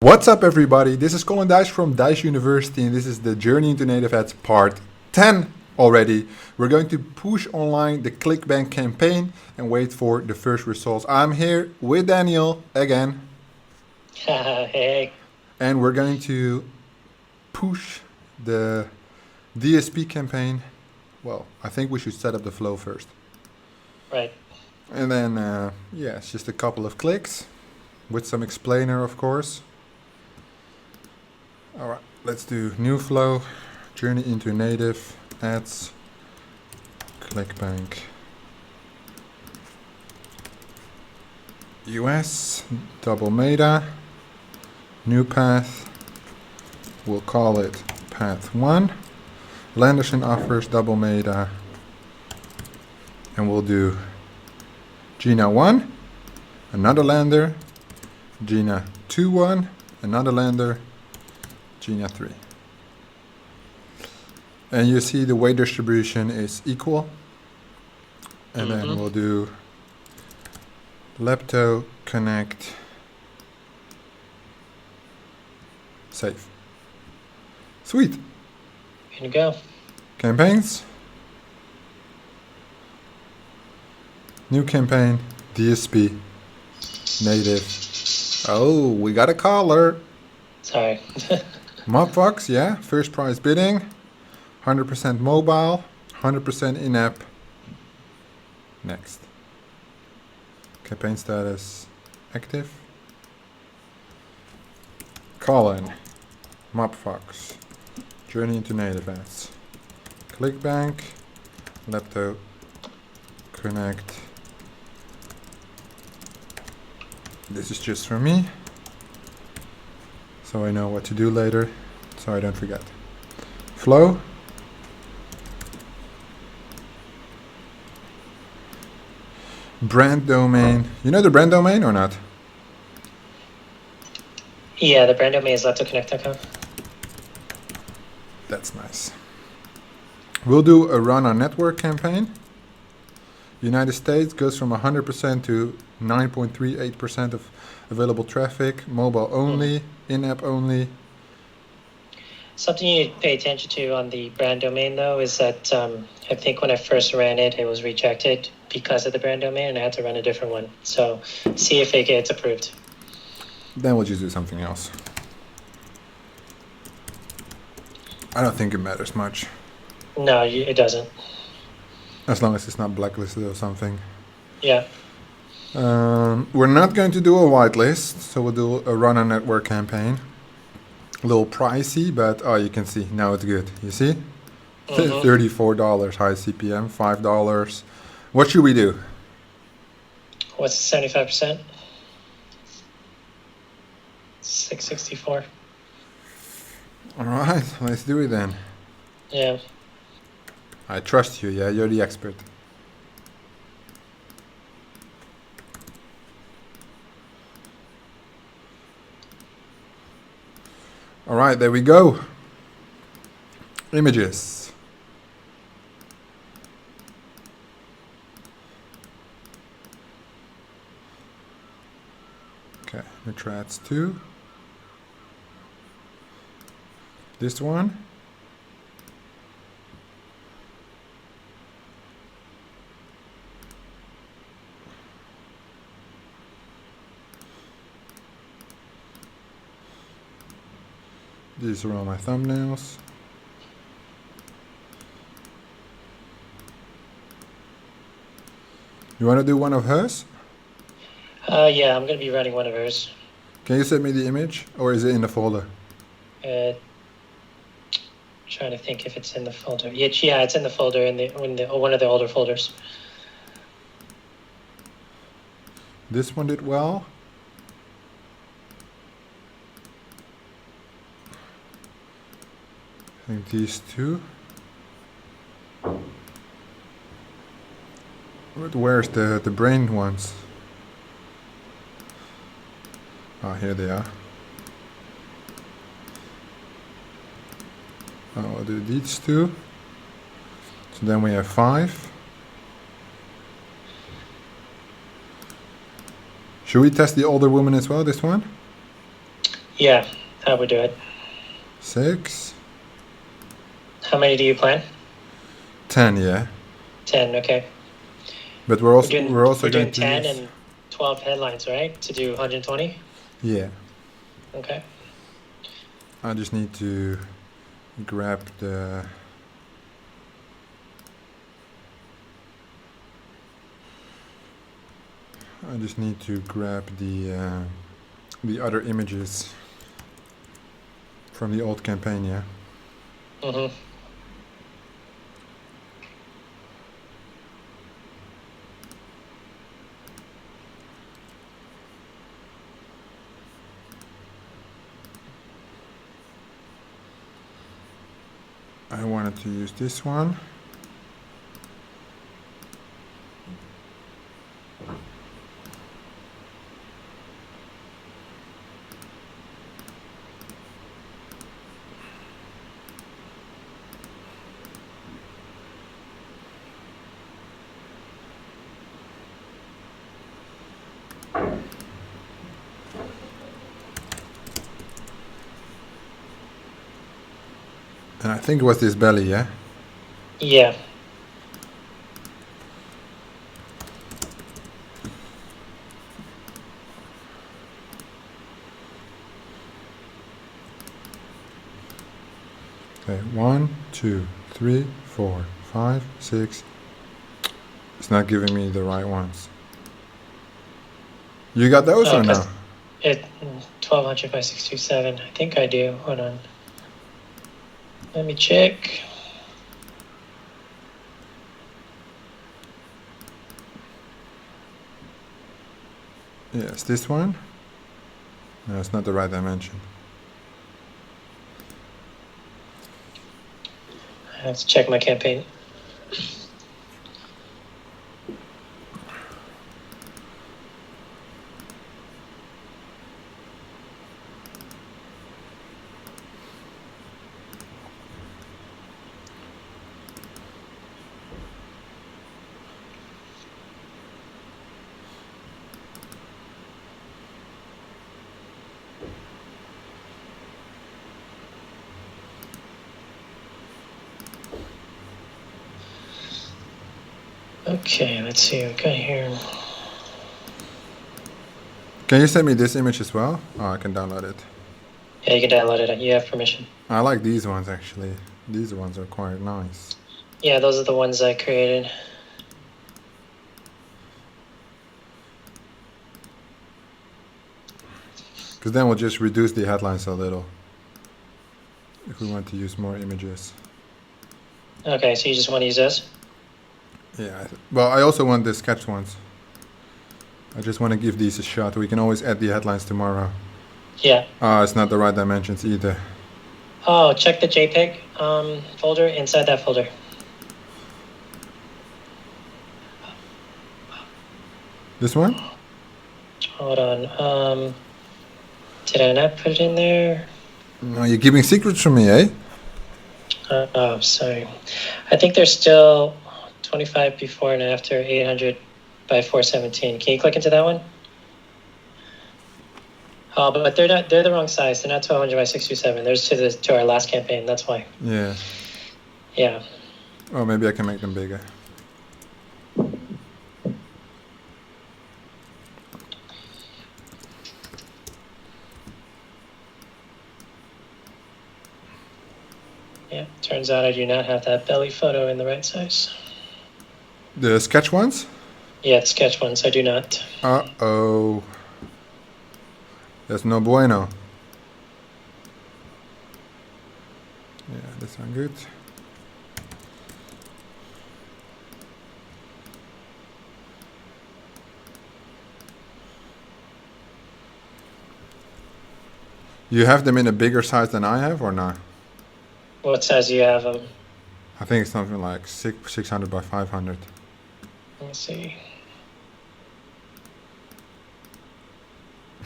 What's up, everybody? This is Colin Dijs from Dijs University, and this is the Journey into Native Ads part 10 already. We're going to push online the ClickBank campaign and wait for the first results. I'm here with Daniel again. Hey. And we're going to push the DSP campaign. Well, I think we should set up the flow first. Right. And then, it's just a couple of clicks with some explainer, of course. All right, let's do new flow, journey into native ads, ClickBank, US, double meta, new path, we'll call it path 1, landers and offers, double meta, and we'll do Gina 1, another lander, Gina 2-1, another lander, Gina 3. And you see the weight distribution is equal. And then we'll do lepto, connect, save. Sweet. Here you go. Campaigns. New campaign, DSP, native. Oh, we got a caller. Sorry. Mobfox, yeah, first prize bidding, 100% mobile, 100% in-app. Next. Campaign status active. Colin, Mobfox, journey into native ads. ClickBank, lepto, connect. This is just for me, so I know what to do later, so I don't forget. Flow. Brand domain. You know the brand domain or not? Yeah, the brand domain is leptoconnect.com. That's nice. We'll do a run on network campaign. United States goes from 100% to 9.38% of available traffic, mobile only, in-app only. Something you need to pay attention to on the brand domain, though, is that I think when I first ran it, it was rejected because of the brand domain, and I had to run a different one. So see if it gets approved. Then we'll just do something else. I don't think it matters much. No, it doesn't. As long as it's not blacklisted or something. Yeah. We're not going to do a whitelist, so we'll do a run on network campaign. A little pricey, but you can see now it's good. You see? $34 high CPM, $5. What should we do? What's 75%? 664. All right, let's do it then. Yeah. I trust you, yeah? You're the expert. All right, there we go. Images. Okay, retrats 2. This one. These are all my thumbnails. You want to do one of hers? Yeah, I'm going to be running one of hers. Can you send me the image, or is it in the folder? Trying to think if it's in the folder. Yeah, it's in the folder in one of the older folders. This one did well. I think these two. But where's the brain ones? Oh, here they are. I'll do these two. So then we have 5. Should we test the older woman as well, this one? Yeah, I would do it. 6. How many do you plan? 10, yeah. 10, okay. But we're also We're going doing to 10 use... and 12 headlines, right? To do 120? Yeah. Okay. I just need to grab the... I just need to grab the other images from the old campaign, yeah. Mm-hmm. I wanted to use this one. And I think it was this belly, yeah? Yeah. Okay, 1, 2, 3, 4, 5, 6. It's not giving me the right ones. You got those or no? It 1200 by 627. I think I do. Hold on. Let me check. Yes, this one. No, it's not the right dimension. Let's check my campaign. Okay, let's see what we got here. Can you send me this image as well? Oh, I can download it. Yeah, you can download it. You have permission. I like these ones actually. These ones are quite nice. Yeah, those are the ones I created. Because then we'll just reduce the headlines a little. If we want to use more images. Okay, so you just want to use those? Yeah, well, I also want the sketch ones. I just want to give these a shot. We can always add the headlines tomorrow. Yeah. It's not the right dimensions either. Oh, check the JPEG folder inside that folder. This one? Hold on. Did I not put it in there? No, you're keeping secrets from me, eh? Oh, sorry. I think there's still 25 before and after 800 by 417. Can you click into that one? Oh, but they're not. They're the wrong size. They're not 1200 by 627. There's to our last campaign. That's why. Yeah. Yeah. Oh, maybe I can make them bigger. Yeah. Turns out I do not have that belly photo in the right size. The sketch ones? Yeah, the sketch ones. I do not. Uh-oh. That's no bueno. Yeah, that's not good. You have them in a bigger size than I have or not? What size do you have them? I think it's something like 600 by 500. Let me see.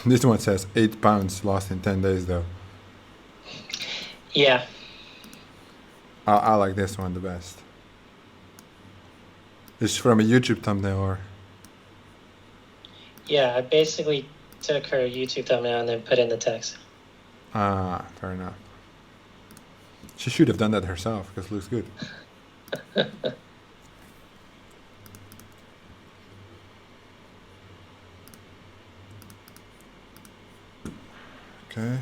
This one says 8 pounds lost in 10 days though. Yeah. I like this one the best. It's from a YouTube thumbnail or? Yeah, I basically took her YouTube thumbnail and then put in the text. Ah, fair enough. She should have done that herself because it looks good. Okay.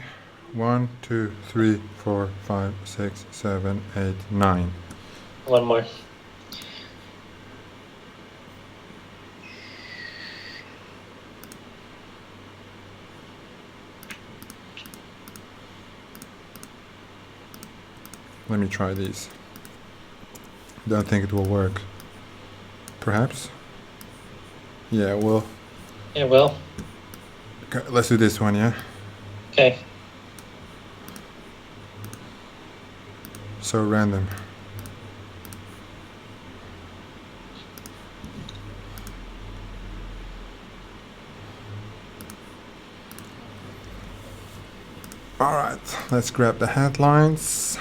1, 2, 3, 4, 5, 6, 7, 8, 9. One more. Let me try these. Don't think it will work. Perhaps? Yeah, well. Yeah, well. Okay, let's do this one, yeah? Okay. So random. Alright, let's grab the headlines.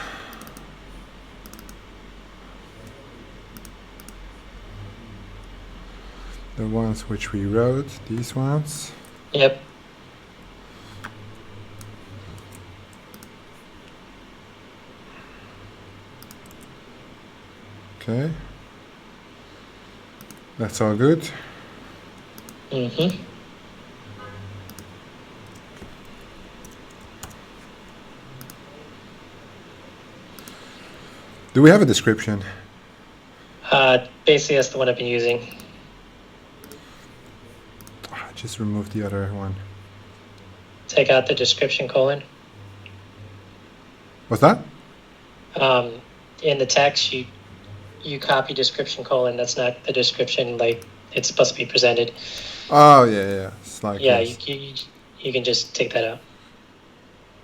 The ones which we wrote, these ones. Yep. Okay. That's all good. Mm-hmm. Do we have a description? Basically, that's the one I've been using. Just remove the other one. Take out the description colon. What's that? In the text, you copy description colon. That's not the description like it's supposed to be presented. Oh, yeah. It's like yeah, this. you can just take that out.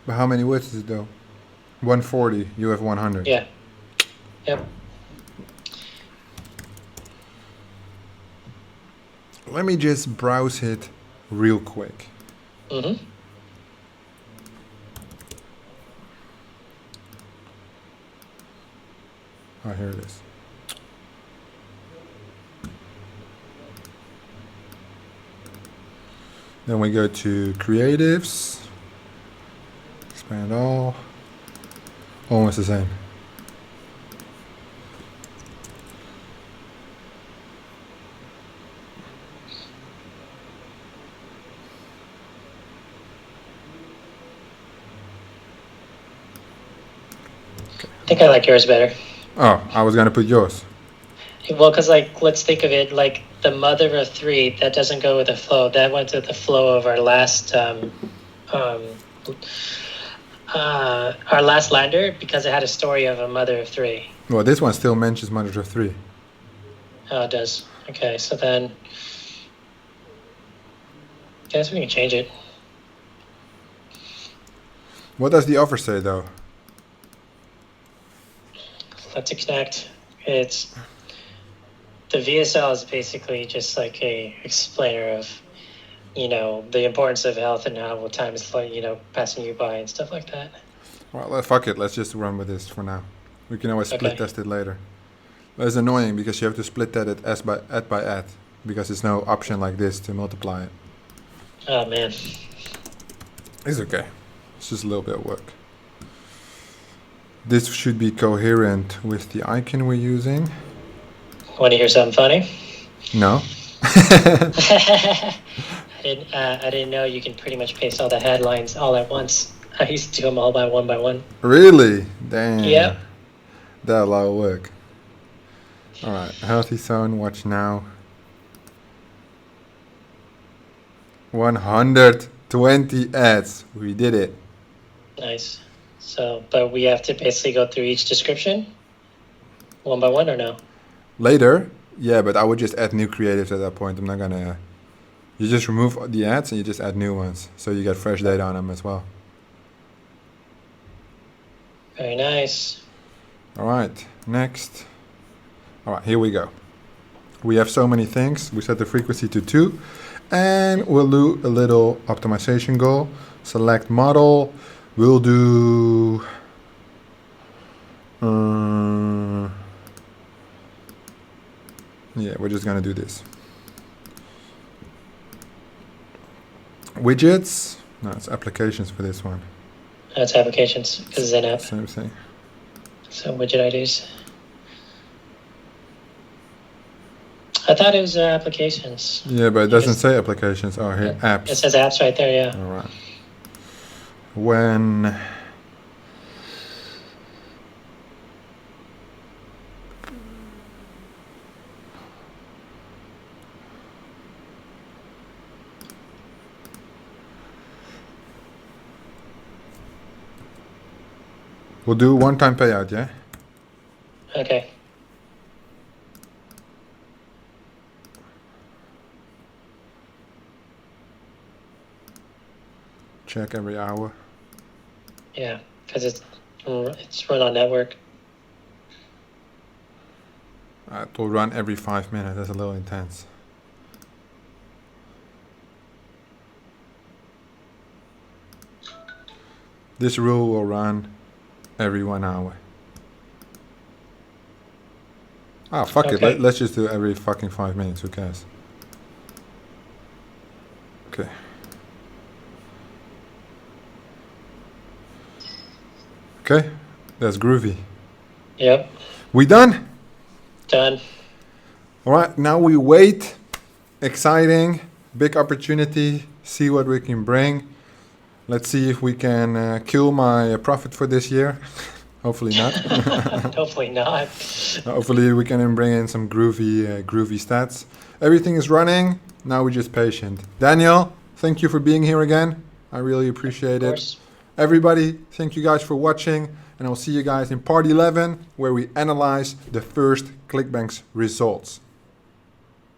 But how many words is it though? 140. You have 100. Yeah. Yep. Let me just browse it real quick. Mm-hmm. Oh, here it is. Then we go to creatives. Expand all. Almost the same. I think I like yours better. Oh, I was gonna put yours. Well, because let's think of it like the mother of three. That doesn't go with the flow. That went with the flow of our last lander because it had a story of a mother of three. Well, this one still mentions mother of three. Oh, it does. Okay, so then I guess we can change it. What does the offer say though? Let's connect. It's the VSL is basically just like a explainer of, the importance of health and how time is, passing you by and stuff like that. Well, fuck it. Let's just run with this for now. We can always split test it later. But it's annoying because you have to split that at by at because there's no option like this to multiply it. Oh man. It's okay. It's just a little bit of work. This should be coherent with the icon we're using. Want to hear something funny? No. I didn't know you can pretty much paste all the headlines all at once. I used to do them all by one. Really? Damn. Yep. That's a lot of work. Alright, healthy zone, watch now. 120 ads. We did it. Nice. So, but we have to basically go through each description one by one or no? Later, yeah, but I would just add new creatives at that point. I'm not gonna. You just remove the ads and you just add new ones, so you get fresh data on them as well. Very nice. All right, next. All right, here we go. We have so many things. We set the frequency to 2, and we'll do a little optimization goal. Select model. We'll do. Yeah, we're just gonna do this. Widgets. No, it's applications for this one. That's applications because it's an app. Same thing. So widget IDs. I thought it was applications. Yeah, but it doesn't say applications. Oh, here, apps. It says apps right there, yeah. All right. When we'll do one-time payout, yeah? Okay. Check every hour. Yeah, because it's run on network. It will run every 5 minutes. That's a little intense. This rule will run every 1 hour. Ah, fuck it. Okay. Let's just do every fucking 5 minutes. Who cares? Okay. Okay, that's groovy. Yep. We done? Done. All right, now we wait. Exciting, big opportunity. See what we can bring. Let's see if we can kill my profit for this year. Hopefully not. Hopefully not. Hopefully we can bring in some groovy stats. Everything is running. Now we're just patient. Daniel, thank you for being here again. I really appreciate Of it. course. Everybody, thank you guys for watching, and I'll see you guys in part 11 where we analyze the first ClickBank's results.